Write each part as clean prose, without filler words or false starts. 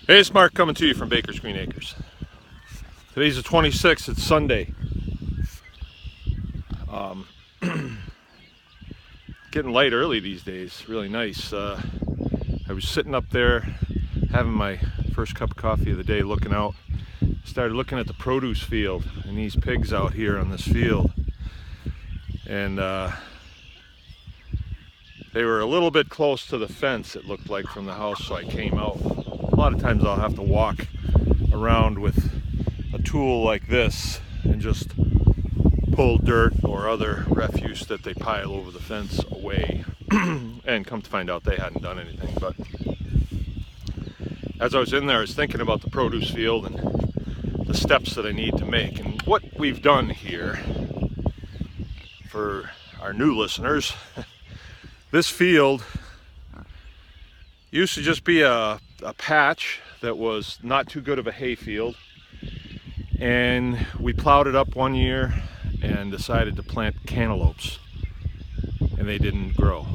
Hey, it's Mark coming to you from Baker's Green Acres. Today's the 26th, it's Sunday. Getting light early these days, really nice. I was sitting up there having my first cup of coffee of the day, looking out. Started looking at the produce field and these pigs out here on this field. And they were a little bit close to the fence, it looked like, from the house, so I came out. A lot of times I'll have to walk around with a tool like this and just pull dirt or other refuse that they pile over the fence away. And come to find out they hadn't done anything. But as I was in there, I was thinking about the produce field and the steps that I need to make. And what we've done here, for our new listeners, this field used to just be a patch that was not too good of a hay field, and we plowed it up one year and decided to plant cantaloupes, and they didn't grow.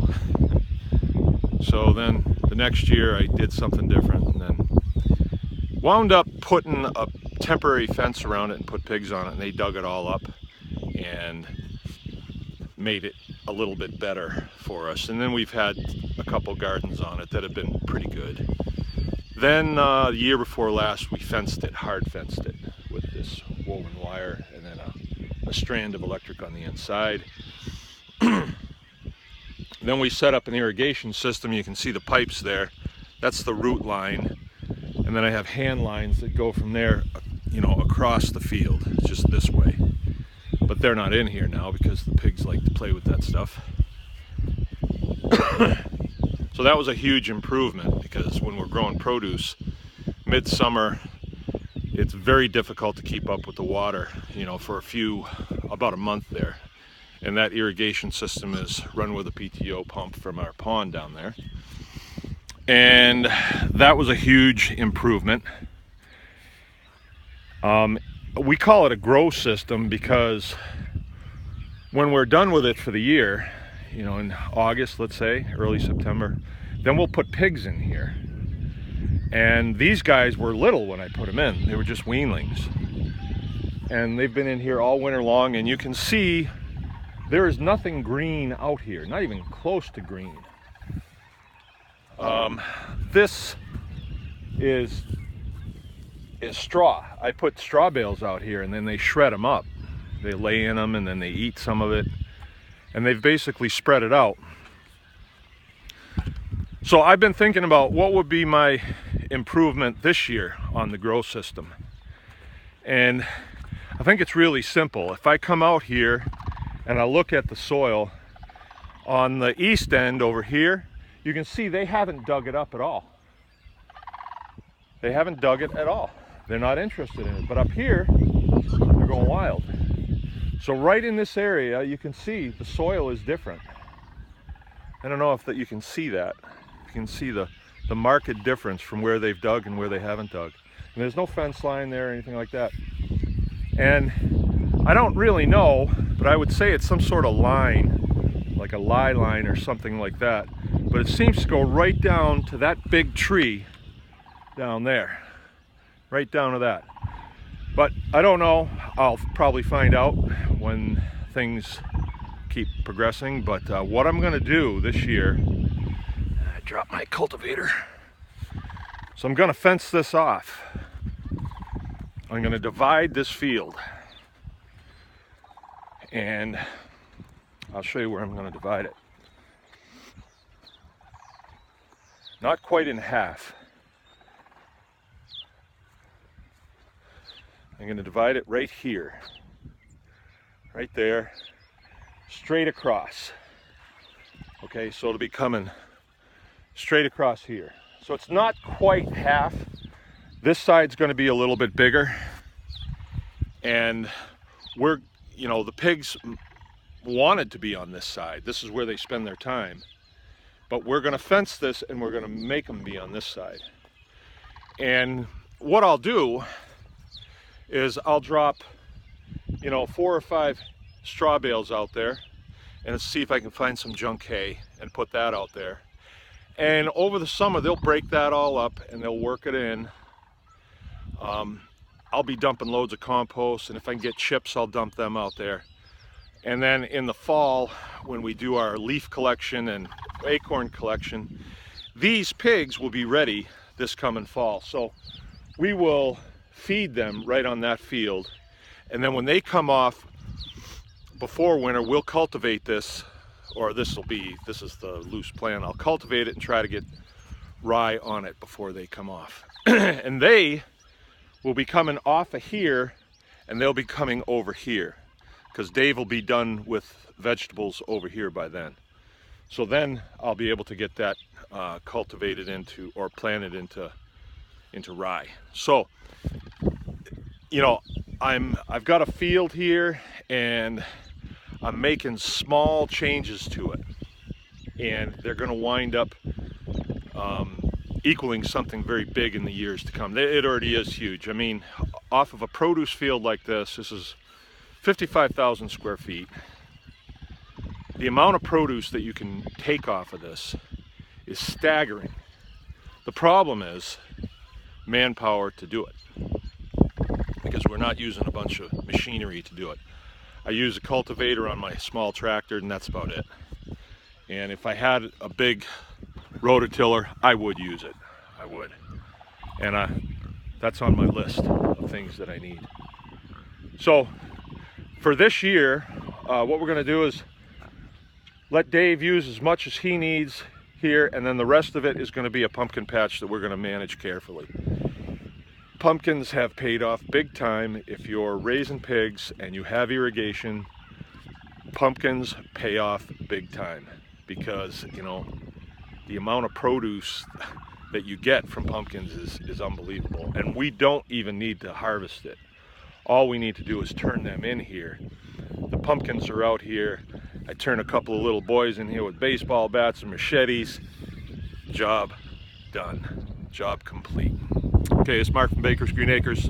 So then the next year I did something different, and then wound up putting a temporary fence around it and put pigs on it, and they dug it all up and made it a little bit better for us. And then we've had a couple gardens on it that have been pretty good. Then the year before last, we fenced it, hard fenced it with this woven wire and then a strand of electric on the inside. Then we set up an irrigation system. You can see the pipes there. That's the root line. And then I have hand lines that go from there, across the field, just this way. But they're not in here now because the pigs like to play with that stuff. So that was a huge improvement, because when we're growing produce, midsummer, it's very difficult to keep up with the water, for about a month there. And that irrigation system is run with a PTO pump from our pond down there. And that was a huge improvement. We call it a grow system because when we're done with it for the year, in August, let's say, early September, then we'll put pigs in here. And these guys were little when I put them in. They were just weanlings. And they've been in here all winter long, and you can see there is nothing green out here, not even close to green. This is straw. I put straw bales out here, and then they shred them up. They lay in them and then they eat some of it, and they've basically spread it out. So I've been thinking about what would be my improvement this year on the grow system. And I think it's really simple. If I come out here and I look at the soil on the east end over here, you can see they haven't dug it up at all. They haven't dug it at all. They're not interested in it. But up here, they're going wild. So right in this area, you can see the soil is different. I don't know if you can see that. You can see the marked difference from where they've dug and where they haven't dug. And there's no fence line there or anything like that. And I don't really know, but I would say it's some sort of line, like a lie line or something like that. But it seems to go right down to that big tree down there. Right down to that. But I don't know. I'll probably find out when things keep progressing. But what I'm going to do this year, I dropped my cultivator. So I'm going to fence this off. I'm going to divide this field. And I'll show you where I'm going to divide it. Not quite in half. I'm going to divide it right here, right there, straight across. Okay, so it'll be coming straight across here. So it's not quite half. This side's going to be a little bit bigger. And the pigs wanted to be on this side. This is where they spend their time. But we're going to fence this and we're going to make them be on this side. And what I'll do is I'll drop, 4 or 5 straw bales out there and see if I can find some junk hay and put that out there. And over the summer, they'll break that all up and they'll work it in I'll be dumping loads of compost, and if I can get chips, I'll dump them out there. And then in the fall, when we do our leaf collection and acorn collection, these pigs will be ready this coming fall. So we will feed them right on that field. And then when they come off before winter, we'll cultivate this, or this is the loose plan. I'll cultivate it and try to get rye on it before they come off. And they will be coming off of here, and they'll be coming over here, because Dave will be done with vegetables over here by then. So then I'll be able to get that cultivated into, or planted into rye. So, you know, I've got a field here, and I'm making small changes to it, and they're going to wind up equaling something very big in the years to come. It already is huge. I mean, off of a produce field like this is 55,000 square feet. The amount of produce that you can take off of this is staggering. The problem is manpower to do it, because we're not using a bunch of machinery to do it. I use a cultivator on my small tractor, and that's about it. And if I had a big rototiller, I would use it. I would. And that's on my list of things that I need. So for this year, what we're going to do is let Dave use as much as he needs here, and then the rest of it is going to be a pumpkin patch that we're going to manage carefully. Pumpkins have paid off big time. If you're raising pigs and you have irrigation, pumpkins pay off big time, because, you know, the amount of produce that you get from pumpkins is unbelievable. And we don't even need to harvest it. All we need to do is turn them in here. The pumpkins are out here. I turn a couple of little boys in here with baseball bats and machetes. Job done. Job complete. Okay, it's Mark from Baker's Green Acres.